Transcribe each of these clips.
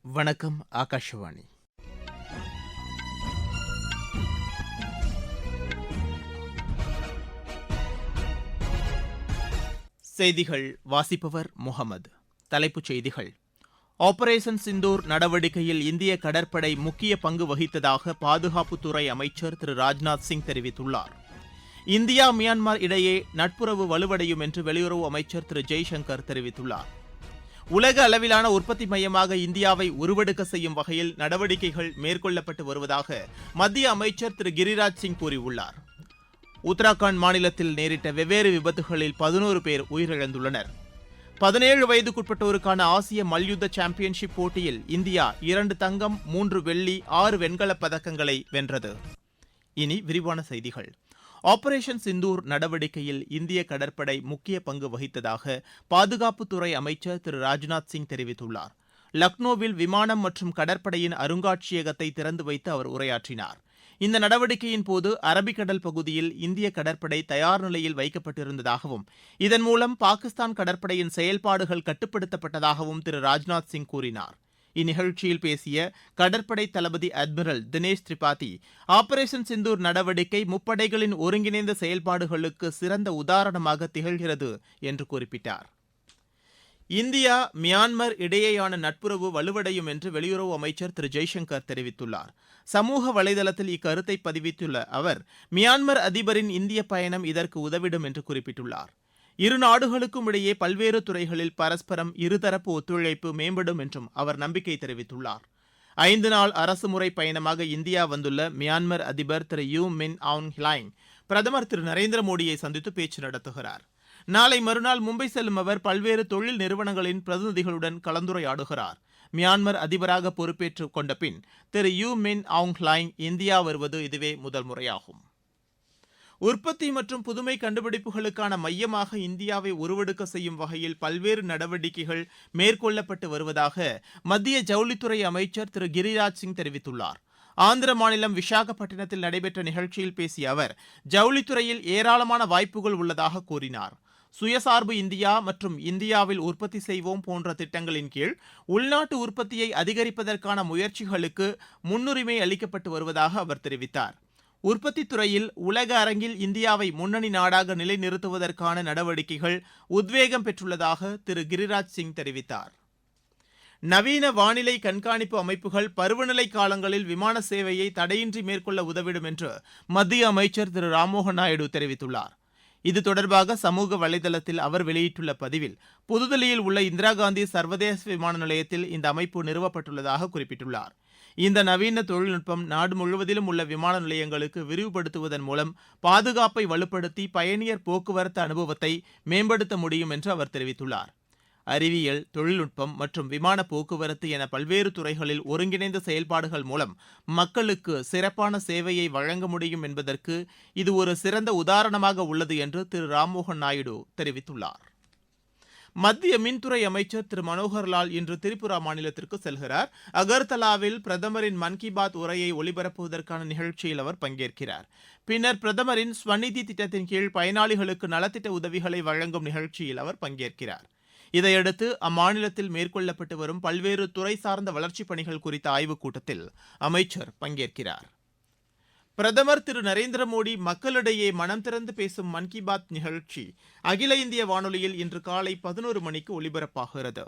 வணக்கம். ஆகாஷவாணி. செய்திகள் வாசிப்பவர் முகமது. தலைப்புச் செய்திகள். ஆபரேஷன் சிந்தூர் நடவடிக்கையில் இந்திய கடற்படை முக்கிய பங்கு வகித்ததாக பாதுகாப்புத்துறை அமைச்சர் திரு ராஜ்நாத் சிங் தெரிவித்துள்ளார். இந்தியா மியான்மர் இடையே நட்புறவு வலுவடையும் என்று வெளியுறவு அமைச்சர் திரு ஜெய்சங்கர் தெரிவித்துள்ளார். உலக அளவிலான உற்பத்தி மையமாக இந்தியாவை உருவெடுக்க செய்யும் வகையில் நடவடிக்கைகள் மேற்கொள்ளப்பட்டு வருவதாக மத்திய அமைச்சர் திரு கிரிராஜ் சிங் கூறியுள்ளார். உத்தராகண்ட் மாநிலத்தில் நேரிட்ட வெவ்வேறு விபத்துகளில் 11 பேர் உயிரிழந்துள்ளனர். 17 வயதுக்குட்பட்டோருக்கான ஆசிய மல்யுத்த சாம்பியன்ஷிப் போட்டியில் இந்தியா 2 தங்கம், 3 வெள்ளி, 6 வெண்கலப் பதக்கங்களை வென்றது. இனி விரிவான செய்திகள். ஆபரேஷன் சிந்தூர் நடவடிக்கையில் இந்திய கடற்படை முக்கிய பங்கு வகித்ததாக பாதுகாப்புத்துறை அமைச்சர் திரு ராஜ்நாத் சிங் தெரிவித்துள்ளார். லக்னோவில் விமானம் மற்றும் கடற்படையின் அருங்காட்சியகத்தை திறந்து வைத்து அவர் உரையாற்றினார். இந்த நடவடிக்கையின் போது அரபிக்கடல் பகுதியில் இந்திய கடற்படை தயார் நிலையில் வைக்கப்பட்டிருந்ததாகவும் இதன் மூலம் பாகிஸ்தான் கடற்படையின் செயல்பாடுகள் கட்டுப்படுத்தப்பட்டதாகவும் திரு ராஜ்நாத் சிங் கூறினார். இந்நிகழ்ச்சியில் பேசிய கடற்படை தளபதி அட்மிரல் தினேஷ் திரிபாதி, ஆபரேஷன் சிந்தூர் நடவடிக்கை முப்படைகளின் ஒருங்கிணைந்த செயல்பாடுகளுக்கு சிறந்த உதாரணமாக திகழ்கிறது என்று குறிப்பிட்டார். இந்தியா மியான்மர் இடையேயான நட்புறவு வலுவடையும் என்று வெளியுறவு அமைச்சர் திரு ஜெய்சங்கர் தெரிவித்துள்ளார். சமூக வலைதளத்தில் இக்கருத்தை பதிவித்துள்ள அவர், மியான்மர் அதிபரின் இந்திய பயணம் இதற்கு உதவிடும் என்று குறிப்பிட்டுள்ளார். இரு நாடுகளுக்கும் இடையே பல்வேறு துறைகளில் பரஸ்பரம் இருதரப்பு ஒத்துழைப்பு மேம்படும் என்றும் அவர் நம்பிக்கை தெரிவித்துள்ளார். 5 நாள் அரசுமுறை பயணமாக இந்தியா வந்துள்ள மியான்மர் அதிபர் திரு யூ மின் ஆங் ஹ்லைங் பிரதமர் திரு நரேந்திர மோடியை சந்தித்து பேச்சு நடத்துகிறார். நாளை மறுநாள் மும்பை செல்லும் அவர் பல்வேறு தொழில் நிறுவனங்களின் பிரதிநிதிகளுடன் கலந்துரையாடுகிறார். மியான்மர் அதிபராக பொறுப்பேற்றுக் கொண்ட பின் திரு யூ மின் ஆங் ஹ்லைங் இந்தியா வருவது இதுவே முதல் முறையாகும். உற்பத்தி மற்றும் புதுமை கண்டுபிடிப்புகளுக்கான மையமாக இந்தியாவை உருவெடுக்க செய்யும் வகையில் பல்வேறு நடவடிக்கைகள் மேற்கொள்ளப்பட்டு வருவதாக மத்திய ஜவுளித்துறை அமைச்சர் திரு கிரிராஜ் சிங் தெரிவித்துள்ளார். ஆந்திர மாநிலம் விசாகப்பட்டினத்தில் நடைபெற்ற நிகழ்ச்சியில் பேசிய அவர், ஜவுளித்துறையில் ஏராளமான வாய்ப்புகள் உள்ளதாக கூறினார். சுயசார்பு இந்தியா மற்றும் இந்தியாவில் உற்பத்தி செய்வோம் போன்ற திட்டங்களின் கீழ் உள்நாட்டு உற்பத்தியை அதிகரிப்பதற்கான முயற்சிகளுக்கு முன்னுரிமை அளிக்கப்பட்டு வருவதாக அவர் தெரிவித்தார். உற்பத்தி துறையில் உலக அரங்கில் இந்தியாவை முன்னணி நாடாக நிலைநிறுத்துவதற்கான நடவடிக்கைகள் உத்வேகம் பெற்றுள்ளதாக திரு கிரிராஜ் சிங் தெரிவித்தார். நவீன வானிலை கண்காணிப்பு அமைப்புகள் பருவநிலை காலங்களில் விமான சேவையை தடையின்றி மேற்கொள்ள உதவிடும் என்று மத்திய அமைச்சர் திரு ராம்மோகன் நாயுடு தெரிவித்துள்ளார். இது தொடர்பாக சமூக வலைதளத்தில் அவர் வெளியிட்டுள்ள பதிவில், புதுதில்லியில் உள்ள இந்திரா காந்தி சர்வதேச விமான நிலையத்தில் இந்த அமைப்பு நிறுவப்பட்டுள்ளதாக குறிப்பிட்டுள்ளார். இந்த நவீன தொழில்நுட்பம் நாடு முழுவதிலும் உள்ள விமான நிலையங்களுக்கு விரிவுபடுத்துவதன் மூலம் பாதுகாப்பை வலுப்படுத்தி பயணியர் போக்குவரத்து அனுபவத்தை மேம்படுத்த முடியும் என்று அவர் தெரிவித்துள்ளார். அறிவியல், தொழில்நுட்பம் மற்றும் விமான போக்குவரத்து என பல்வேறு துறைகளில் ஒருங்கிணைந்த செயல்பாடுகள் மூலம் மக்களுக்கு சிறப்பான சேவையை வழங்க முடியும் என்பதற்கு இது ஒரு சிறந்த உதாரணமாக உள்ளது என்று திரு ராம்மோகன் நாயுடு தெரிவித்துள்ளார். மத்திய மின்துறை அமைச்சர் திரு மனோகர்லால் இன்று திரிபுரா மாநிலத்திற்கு செல்கிறார். அகர்தலாவில் பிரதமரின் மன் கி பாத் உரையை ஒலிபரப்புவதற்கான நிகழ்ச்சியில் அவர் பங்கேற்கிறார். பின்னர் பிரதமரின் ஸ்வநிதி திட்டத்தின் கீழ் பயனாளிகளுக்கு நலத்திட்ட உதவிகளை வழங்கும் நிகழ்ச்சியில் அவர் பங்கேற்கிறார். இதையடுத்து அம்மாநிலத்தில் மேற்கொள்ளப்பட்டு வரும் பல்வேறு துறை சார்ந்த வளர்ச்சிப் பணிகள் குறித்த ஆய்வுக் கூட்டத்தில் அமைச்சர் பங்கேற்கிறார். பிரதமர் திரு நரேந்திர மோடி மக்களிடையே மனம் திறந்து பேசும் மன் கி பாத் நிகழ்ச்சி அகில இந்திய வானொலியில் இன்று காலை 11 மணிக்கு ஒலிபரப்பாகிறது.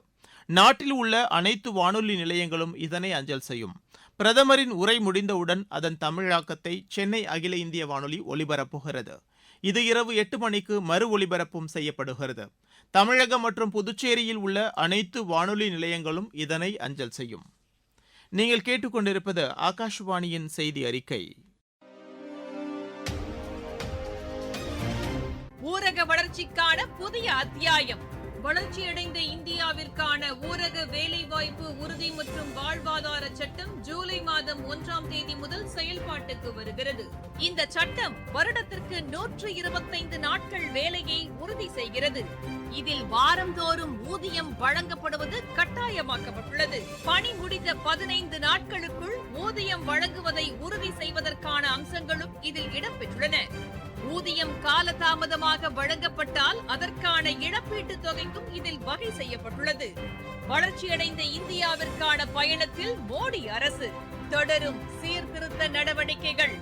நாட்டில் உள்ள அனைத்து வானொலி நிலையங்களும் இதனை அஞ்சல் செய்யும். பிரதமரின் உரை முடிந்தவுடன் அதன் தமிழாக்கத்தை சென்னை அகில இந்திய வானொலி ஒலிபரப்புகிறது. இது இரவு 8 மணிக்கு மறு ஒலிபரப்பும் செய்யப்படுகிறது. தமிழகம் மற்றும் புதுச்சேரியில் உள்ள அனைத்து வானொலி நிலையங்களும் இதனை அஞ்சல் செய்யும். நீங்கள் கேட்டுக்கொண்டிருப்பது ஆகாஷவாணியின் செய்தி அறிக்கை. ஊரக வளர்ச்சிக்கான புதிய அத்தியாயம். வளர்ச்சியடைந்த இந்தியாவிற்கான ஊரக வேலைவாய்ப்பு உறுதி மற்றும் வாழ்வாதார சட்டம் ஜூலை மாதம் 1ஆம் தேதி முதல் செயல்பாட்டுக்கு வருகிறது. இந்த சட்டம் வருடத்திற்கு 125 நாட்கள் வேலையை உறுதி செய்கிறது. இதில் வாரந்தோறும் ஊதியம் வழங்கப்படுவது கட்டாயமாக்கப்பட்டுள்ளது. பணி முடிந்த 15 நாட்களுக்குள் ஊதியம் வழங்குவதை உறுதி செய்வதற்கான அம்சங்களும் இதில் இடம்பெற்றுள்ளன. ஊதியம் காலதாமதமாக வழங்கப்பட்டால் அதற்கான இழப்பீட்டுத் தொகைக்கும் இதில் வகை செய்யப்பட்டுள்ளது. வளர்ச்சியடைந்த இந்தியாவிற்கான பயணத்தில் மோடி அரசு தொடரும் சீர்திருத்த நடவடிக்கைகள்.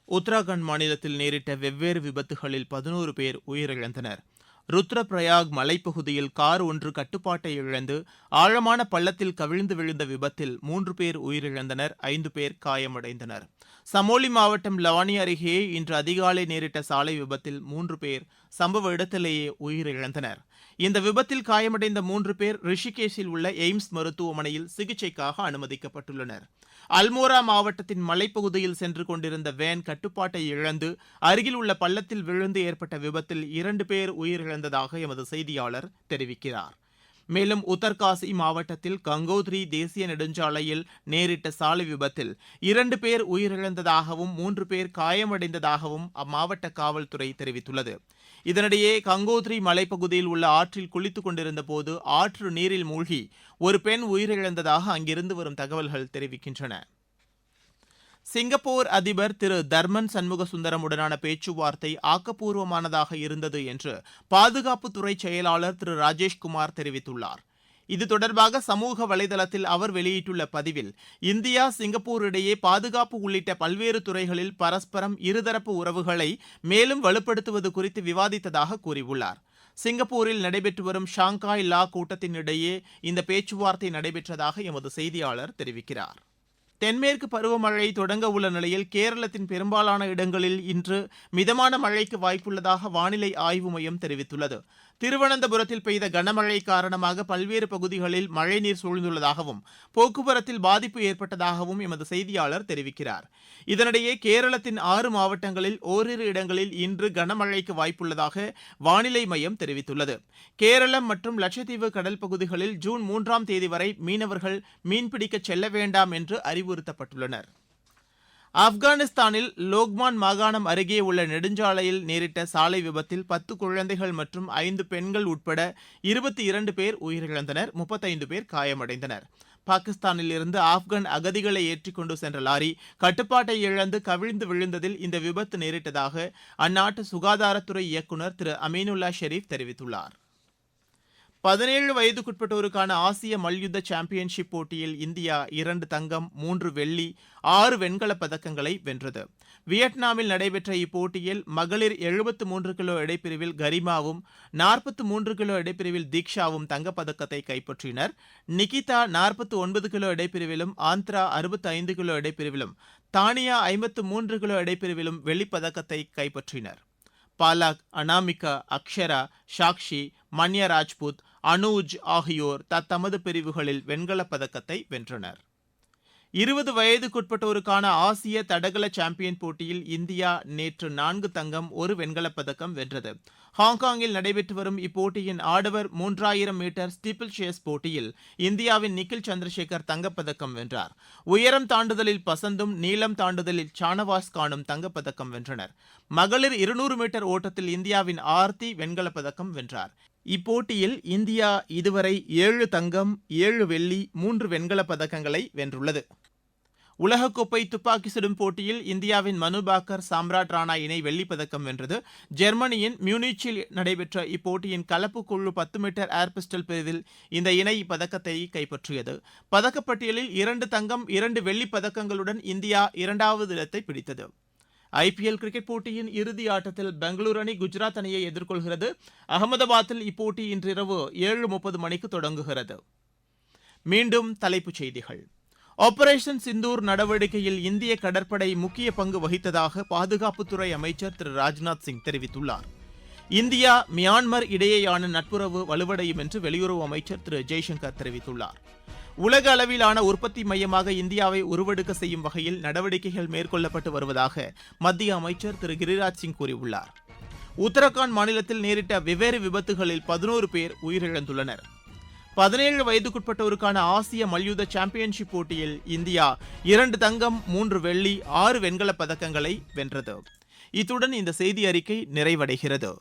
உத்தராகண்ட் மாநிலத்தில் நேரிட்ட வெவ்வேறு விபத்துகளில் 11 பேர் உயிரிழந்தனர். ருத்ரபிரயாக் மலைப்பகுதியில் கார் ஒன்று கட்டுப்பாட்டை இழந்து ஆழமான பள்ளத்தில் கவிழ்ந்து விழுந்த விபத்தில் 3 பேர் உயிரிழந்தனர், 5 பேர் காயமடைந்தனர். சமோலி மாவட்டம் லவானி அருகே இன்று அதிகாலை நேரிட்ட சாலை விபத்தில் 3 பேர் சம்பவ இடத்திலேயே உயிரிழந்தனர். இந்த விபத்தில் காயமடைந்த 3 பேர் ரிஷிகேஷில் உள்ள எய்ம்ஸ் மருத்துவமனையில் சிகிச்சைக்காக அனுமதிக்கப்பட்டுள்ளனர். அல்மோரா மாவட்டத்தின் மலைப்பகுதியில் சென்று கொண்டிருந்த வேன் கட்டுப்பாட்டை இழந்து அருகில் உள்ள பள்ளத்தில் விழுந்து ஏற்பட்ட விபத்தில் 2 பேர் உயிரிழந்ததாக எமது செய்தியாளர் தெரிவிக்கிறார். மேலும் உத்தர்காசி மாவட்டத்தில் கங்கோத்ரி தேசிய நெடுஞ்சாலையில் நேரிட்ட சாலை விபத்தில் 2 பேர் உயிரிழந்ததாகவும் 3 பேர் காயமடைந்ததாகவும் அம்மாவட்ட காவல்துறை தெரிவித்துள்ளது. இதனிடையே கங்கோத்ரி மலைப்பகுதியில் உள்ள ஆற்றில் குளித்துக் கொண்டிருந்த போது ஆற்று நீரில் மூழ்கி ஒரு பெண் உயிரிழந்ததாக அங்கிருந்து வரும் தகவல்கள் தெரிவிக்கின்றன. சிங்கப்பூர் அதிபர் திரு தர்மன் சண்முகசுந்தரமுடனான பேச்சுவார்த்தை ஆக்கப்பூர்வமானதாக இருந்தது என்று பாதுகாப்புத்துறை செயலாளர் திரு ராஜேஷ்குமார் தெரிவித்துள்ளார். இது தொடர்பாக சமூக வலைதளத்தில் அவர் வெளியிட்டுள்ள பதிவில், இந்தியா சிங்கப்பூர் இடையே பாதுகாப்பு உள்ளிட்ட பல்வேறு துறைகளில் பரஸ்பரம் இருதரப்பு உறவுகளை மேலும் வலுப்படுத்துவது குறித்து விவாதித்ததாக கூறியுள்ளார். சிங்கப்பூரில் நடைபெற்று வரும் ஷாங்காய் லா கூட்டத்தின் இடையே இந்த பேச்சுவார்த்தை நடைபெற்றதாக எமது செய்தியாளர் தெரிவிக்கிறார். தென்மேற்கு பருவமழை தொடங்க உள்ள நிலையில் கேரளத்தின் பெரும்பாலான இடங்களில் இன்று மிதமான மழைக்கு வாய்ப்புள்ளதாக வானிலை ஆய்வு மையம் தெரிவித்துள்ளது. திருவனந்தபுரத்தில் பெய்த கனமழை காரணமாக பல்வேறு பகுதிகளில் மழைநீர் சூழ்ந்துள்ளதாகவும் போக்குவரத்தில் பாதிப்பு ஏற்பட்டதாகவும் எமது செய்தியாளர் தெரிவிக்கிறார். இதனிடையே கேரளத்தின் 6 மாவட்டங்களில் ஓரிரு இடங்களில் இன்று கனமழைக்கு வாய்ப்புள்ளதாக வானிலை மையம் தெரிவித்துள்ளது. கேரளம் மற்றும் லட்சத்தீவு கடல் பகுதிகளில் ஜூன் 3ஆம் தேதி வரை மீனவர்கள் மீன்பிடிக்க செல்ல வேண்டாம் என்று அறிவுறுத்தப்பட்டுள்ளனர். ஆப்கானிஸ்தானில் லோக்மான் மாகாணம் அருகே உள்ள நெடுஞ்சாலையில் நேரிட்ட சாலை விபத்தில் 10 குழந்தைகள் மற்றும் 5 பெண்கள் உட்பட 22 பேர் உயிரிழந்தனர், 35 பேர் காயமடைந்தனர். பாகிஸ்தானில் இருந்து ஆப்கான் அகதிகளை ஏற்றிக் கொண்டு சென்ற லாரி கட்டுப்பாட்டை இழந்து கவிழ்ந்து விழுந்ததில் இந்த விபத்து நேரிட்டதாக அந்நாட்டு சுகாதாரத்துறை இயக்குநர் திரு அமீனுல்லா ஷெரீப் தெரிவித்துள்ளார். 17 வயதுக்குட்பட்டோருக்கான ஆசிய மல்யுத்த சாம்பியன்ஷிப் போட்டியில் இந்தியா 2 தங்கம், 3 வெள்ளி, 6 வெண்கலப் பதக்கங்களை வென்றது. வியட்நாமில் நடைபெற்ற இப்போட்டியில் மகளிர் 73 கிலோ எடைப்பிரிவில் கரிமாவும் 43 கிலோ எடைப்பிரிவில் தீக்ஷாவும் தங்கப்பதக்கத்தை கைப்பற்றினர். நிகிதா 49 கிலோ எடைப்பிரிவிலும், ஆந்திரா 65 கிலோ எடைப்பிரிவிலும், தானியா 53 கிலோ எடைப்பிரிவிலும் வெள்ளிப்பதக்கத்தை கைப்பற்றினர். பாலாக், அனாமிகா, அக்ஷரா, சாக்ஷி, மன்யா ராஜ்புத், அனூஜ் ஆகியோர் தத்தமது பிரிவுகளில் வெண்கலப் பதக்கத்தை வென்றனர். 20 வயதுக்குட்பட்டோருக்கான ஆசிய தடகள சாம்பியன் போட்டியில் இந்தியா நேற்று 4 தங்கம், 1 வெண்கலப் பதக்கம் வென்றது. ஹாங்காங்கில் நடைபெற்று வரும் இப்போட்டியின் ஆடவர் 3000 மீட்டர் ஸ்டீப்பிள் சேஸ் போட்டியில் இந்தியாவின் நிக்கில் சந்திரசேகர் தங்கப்பதக்கம் வென்றார். உயரம் தாண்டுதலில் பசந்தும், நீளம் தாண்டுதலில் சானவாஸ் கானும் தங்கப்பதக்கம் வென்றனர். மகளிர் 200 மீட்டர் ஓட்டத்தில் இந்தியாவின் ஆர்த்தி வெண்கலப் பதக்கம் வென்றார். இப்போட்டியில் இந்தியா இதுவரை 7 தங்கம், 7 வெள்ளி, 3 வெண்கலப் பதக்கங்களை வென்றுள்ளது. உலகக்கோப்பை துப்பாக்கி சுடும் போட்டியில் இந்தியாவின் மனு பாக்கர், சாம்ராட் ராணா இணை வெள்ளிப்பதக்கம் வென்றது. ஜெர்மனியின் மியூனிச்சில் நடைபெற்ற இப்போட்டியின் கலப்பு குழு 10 மீட்டர் ஏர் பிஸ்டல் பிரிவில் இந்த இணை இப்பதக்கத்தை கைப்பற்றியது. பதக்கப்பட்டியலில் 2 தங்கம், 2 வெள்ளிப் பதக்கங்களுடன் இந்தியா 2வது இடத்தை பிடித்தது. ஐபிஎல் கிரிக்கெட் போட்டியின் இறுதி ஆட்டத்தில் பெங்களூரு அணி குஜராத் அணியை எதிர்கொள்கிறது. அகமதாபாத்தில் இப்போட்டி இன்றிரவு 7:30 மணிக்கு தொடங்குகிறது. மீண்டும் தலைப்புச் செய்திகள். ஆபரேஷன் சிந்தூர் நடவடிக்கையில் இந்திய கடற்படை முக்கிய பங்கு வகித்ததாக பாதுகாப்புத்துறை அமைச்சர் திரு ராஜ்நாத் சிங் தெரிவித்துள்ளார். இந்தியா மியான்மர் இடையேயான நட்புறவு வலுவடையும் என்று வெளியுறவு அமைச்சர் திரு ஜெய்சங்கர் தெரிவித்துள்ளார். உலக அளவிலான உற்பத்தி மையமாக இந்தியாவை உருவெடுக்க செய்யும் வகையில் நடவடிக்கைகள் மேற்கொள்ளப்பட்டு வருவதாக மத்திய அமைச்சர் திரு கிரிராஜ் சிங் கூறியுள்ளார். உத்தரகாண்ட் மாநிலத்தில் நேரிட்ட வெவ்வேறு விபத்துகளில் 11 பேர் உயிரிழந்துள்ளனர். 17 வயதுக்குட்பட்டோருக்கான ஆசிய மல்யுத்த சாம்பியன்ஷிப் போட்டியில் இந்தியா 2 தங்கம், 3 வெள்ளி, 6 வெண்கலப் பதக்கங்களை வென்றது. இத்துடன் இந்த செய்தி அறிக்கை நிறைவடைகிறது.